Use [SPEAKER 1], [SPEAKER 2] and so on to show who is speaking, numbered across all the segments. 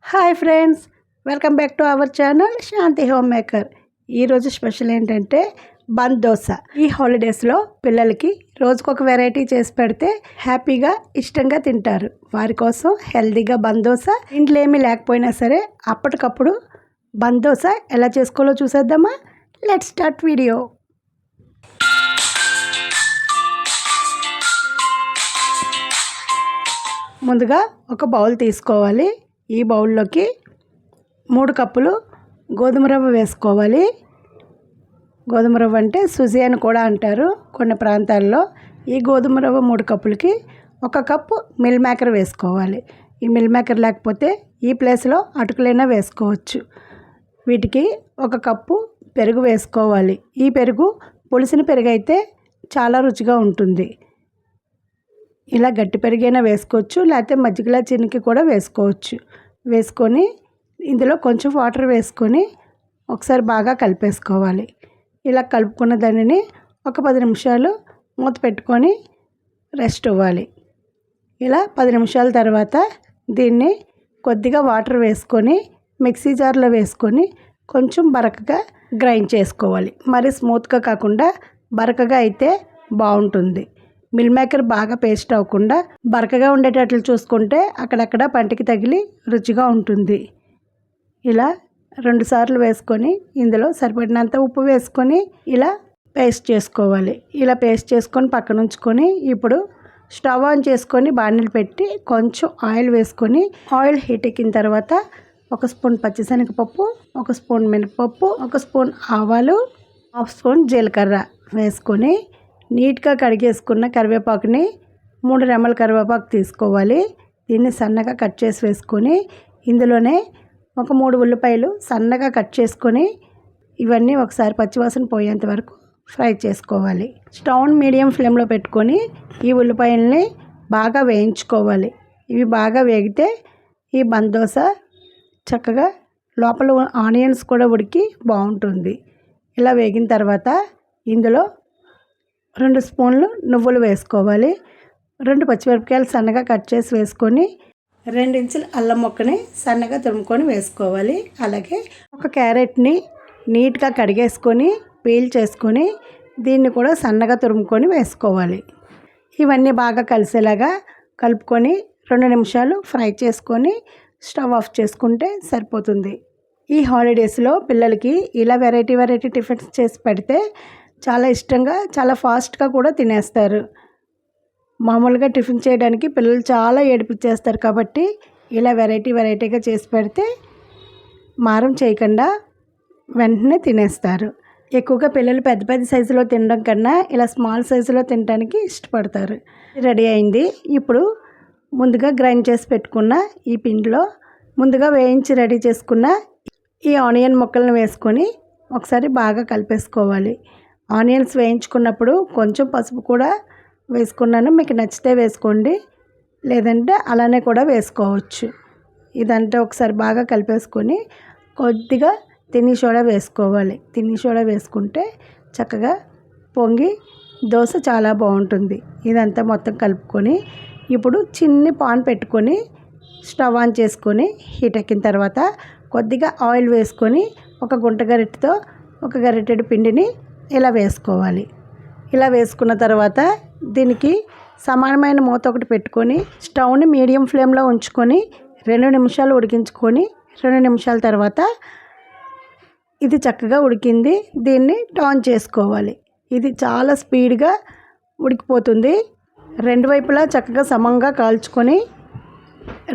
[SPEAKER 1] Hi friends, welcome back to our channel Shanti home maker. ఈరోజు special ఏంటంటే బంద్ దోశ. ఈ హాలిడేస్లో పిల్లలకి రోజుకొక వెరైటీ చేసి పెడితే హ్యాపీగా ఇష్టంగా తింటారు. వారి కోసం హెల్తీగా బంద్ దోశ, ఇంట్లో ఏమీ లేకపోయినా సరే అప్పటికప్పుడు బంద్ దోశ ఎలా చేసుకోవాలో చూసేద్దామా? Let's start video. ముందుగా ఒక బౌల్ తీసుకోవాలి. ఈ బౌల్లోకి 3 కప్పులు గోధుమ రవ్వ వేసుకోవాలి. గోధుమ రవ్వ అంటే సుజీ అని కూడా అంటారు కొన్ని ప్రాంతాల్లో. ఈ గోధుమ రవ్వ 3 కప్పులకి 1 కప్పు మిల్ మేకర్ వేసుకోవాలి. ఈ మిల్ మేకర్ లేకపోతే ఈ ప్లేస్లో అటుకులైనా వేసుకోవచ్చు. వీటికి 1 కప్పు పెరుగు వేసుకోవాలి. ఈ పెరుగు పులిసిన పెరుగు అయితే చాలా రుచిగా ఉంటుంది. ఇలా గట్టి పెరుగైనా వేసుకోవచ్చు, లేకపోతే మజ్జిగలా చినికి కూడా వేసుకోవచ్చు. వేసుకొని ఇందులో కొంచెం వాటర్ వేసుకొని ఒకసారి బాగా కలిపేసుకోవాలి. ఇలా కలుపుకున్న దానిని ఒక 10 నిమిషాలు మూత పెట్టుకొని రెస్ట్ ఇవ్వాలి. ఇలా 10 నిమిషాల తర్వాత దీన్ని కొద్దిగా వాటర్ వేసుకొని మిక్సీ జార్లో వేసుకొని కొంచెం బరకగా గ్రైండ్ చేసుకోవాలి. మరి స్మూత్గా కాకుండా బరకగా అయితే బాగుంటుంది. మిల్ మేకర్ బాగా పేస్ట్ అవ్వకుండా బరకగా ఉండేటట్లు చూసుకుంటే అక్కడక్కడ పంటికి తగిలి రుచిగా ఉంటుంది. ఇలా 2 సార్లు వేసుకొని ఇందులో సరిపడినంత ఉప్పు వేసుకొని ఇలా పేస్ట్ చేసుకోవాలి. ఇలా పేస్ట్ చేసుకొని పక్కన ఉంచుకొని ఇప్పుడు స్టవ్ ఆన్ చేసుకొని బాణీలు పెట్టి కొంచెం ఆయిల్ వేసుకొని ఆయిల్ హీట్ ఎక్కిన తర్వాత 1 స్పూన్ పచ్చిశనగపప్పు, 1 స్పూన్ మినపప్పు, 1 స్పూన్ ఆవాలు, 1/2 స్పూన్ జీలకర్ర వేసుకొని నీట్గా కడిగేసుకున్న కరివేపాకుని 3 రెమ్మల కరివేపాకు తీసుకోవాలి. దీన్ని సన్నగా కట్ చేసి వేసుకొని ఇందులోనే ఒక 3 ఉల్లిపాయలు సన్నగా కట్ చేసుకొని ఇవన్నీ ఒకసారి పచ్చివాసన పోయేంత వరకు ఫ్రై చేసుకోవాలి. స్టవ్ మీడియం ఫ్లేమ్లో పెట్టుకొని ఈ ఉల్లిపాయల్ని బాగా వేయించుకోవాలి. ఇవి బాగా వేగితే ఈ బంద్ దోశ చక్కగా లోపల ఆనియన్స్ కూడా ఉడికి బాగుంటుంది. ఇలా వేగిన తర్వాత ఇందులో 2 స్పూన్లు నువ్వులు వేసుకోవాలి. 2 పచ్చిమిరపకాయలు సన్నగా కట్ చేసి వేసుకొని 2 ఇంచుల అల్లం ముక్కని సన్నగా తురుముకొని వేసుకోవాలి. అలాగే ఒక క్యారెట్ని నీట్గా కడిగేసుకొని పీల్ చేసుకొని దీన్ని కూడా సన్నగా తురుముకొని వేసుకోవాలి. ఇవన్నీ బాగా కలిసేలాగా కలుపుకొని 2 నిమిషాలు ఫ్రై చేసుకొని స్టవ్ ఆఫ్ చేసుకుంటే సరిపోతుంది. ఈ హాలిడేస్లో పిల్లలకి ఇలా వెరైటీ టిఫిన్స్ చేసి పెడితే చాలా ఇష్టంగా చాలా ఫాస్ట్గా కూడా తినేస్తారు. మామూలుగా టిఫిన్ చేయడానికి పిల్లలు చాలా ఏడిపించేస్తారు కాబట్టి ఇలా వెరైటీగా చేసి పెడితే మారం చేయకుండా వెంటనే తినేస్తారు. ఎక్కువగా పిల్లలు పెద్ద సైజులో తినడం కన్నా ఇలా స్మాల్ సైజులో తినడానికి ఇష్టపడతారు. రెడీ అయింది. ఇప్పుడు ముందుగా గ్రైండ్ చేసి పెట్టుకున్న ఈ పిండిలో ముందుగా వేయించి రెడీ చేసుకున్న ఈ ఆనియన్ ముక్కలను వేసుకొని ఒకసారి బాగా కలిపేసుకోవాలి. ఆనియన్స్ వేయించుకున్నప్పుడు కొంచెం పసుపు కూడా వేసుకున్నాను. మీకు నచ్చితే వేసుకోండి, లేదంటే అలానే కూడా వేసుకోవచ్చు. ఇదంతా ఒకసారి బాగా కలిపేసుకొని కొద్దిగా తిని సోడా వేసుకోవాలి. తిని సోడా వేసుకుంటే చక్కగా పొంగి దోశ చాలా బాగుంటుంది. ఇదంతా మొత్తం కలుపుకొని ఇప్పుడు చిన్ని పాన్ పెట్టుకొని స్టవ్ ఆన్ చేసుకొని హీట్ ఎక్కిన తర్వాత కొద్దిగా ఆయిల్ వేసుకొని ఒక గుంట గరిటెతో ఒక గరిటెడు పిండిని ఇలా వేసుకోవాలి. ఇలా వేసుకున్న తర్వాత దీనికి సమానమైన మూత ఒకటి పెట్టుకొని స్టవ్ని మీడియం ఫ్లేమ్లో ఉంచుకొని 2 నిమిషాలు ఉడికించుకొని 2 నిమిషాల తర్వాత ఇది చక్కగా ఉడికింది. దీన్ని టర్న్ చేసుకోవాలి. ఇది చాలా స్పీడ్గా ఉడికిపోతుంది. 2 వైపులా చక్కగా సమంగా కాల్చుకొని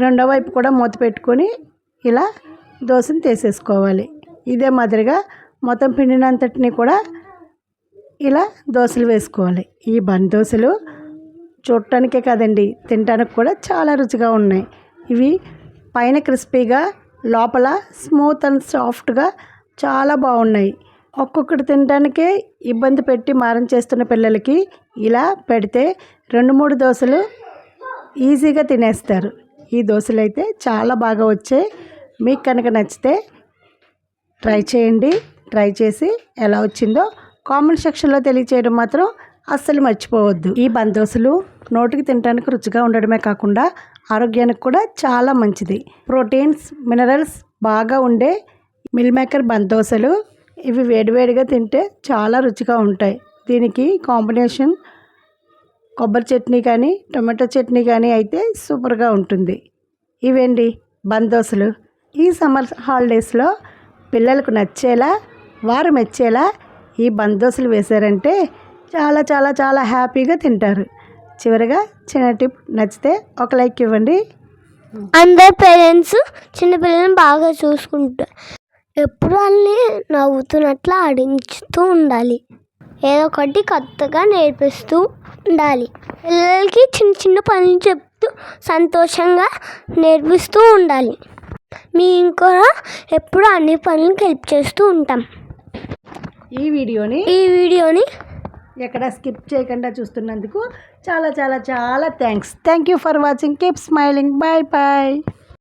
[SPEAKER 1] రెండో వైపు కూడా మూత పెట్టుకొని ఇలా దోశని తీసేసుకోవాలి. ఇదే మాదిరిగా మొత్తం పిండినంతటిని కూడా ఇలా దోశలు వేసుకోవాలి. ఈ బంద్ దోశలు చూడటానికే కాదండి, తినడానికి కూడా చాలా రుచిగా ఉన్నాయి. ఇవి పైన క్రిస్పీగా లోపల స్మూత్ అండ్ సాఫ్ట్గా చాలా బాగున్నాయి. ఒక్కొక్కటి తినడానికే ఇబ్బంది పెట్టి మారం చేస్తున్న పిల్లలకి ఇలా పెడితే 2-3 దోశలు ఈజీగా తినేస్తారు. ఈ దోశలు అయితే చాలా బాగా వచ్చాయి. మీకు కనుక నచ్చితే ట్రై చేయండి. ట్రై చేసి ఎలా వచ్చిందో కామెంట్ సెక్షన్లో తెలియచేయడం మాత్రం అస్సలు మర్చిపోవద్దు. ఈ బంద్ దోశలు నోటికి తినడానికి రుచిగా ఉండడమే కాకుండా ఆరోగ్యానికి కూడా చాలా మంచిది. ప్రోటీన్స్, మినరల్స్ బాగా ఉండే మిల్ మేకర్ బందోసలు. ఇవి వేడివేడిగా తింటే చాలా రుచిగా ఉంటాయి. దీనికి కాంబినేషన్ కొబ్బరి చట్నీ కానీ టొమాటో చట్నీ కానీ అయితే సూపర్గా ఉంటుంది. ఇవేండి బందోసలు. ఈ సమ్మర్ హాలిడేస్లో పిల్లలకు నచ్చేలా, వారు మెచ్చేలా ఈ బందోసలు వేశారంటే చాలా చాలా చాలా హ్యాపీగా తింటారు. చివరిగా చిన్న టిప్, నచ్చితే ఒక లైక్ ఇవ్వండి.
[SPEAKER 2] అందరు పేరెంట్స్ చిన్నపిల్లలను బాగా చూసుకుంటారు. ఎప్పుడు వాళ్ళని నవ్వుతున్నట్లు ఆడించుతూ ఉండాలి. ఏదో ఒకటి కొత్తగా నేర్పిస్తూ ఉండాలి. పిల్లలకి చిన్న చిన్న పనులు చెప్తూ సంతోషంగా నేర్పిస్తూ ఉండాలి. మేము కూడా ఎప్పుడు అన్ని పనులకు హెల్ప్ చేస్తూ ఉంటాం.
[SPEAKER 1] ఈ వీడియోని ఎక్కడ స్కిప్ చేయకుండా చూస్తున్నందుకు చాలా చాలా చాలా thanks. Thank you for watching. Keep smiling. Bye bye.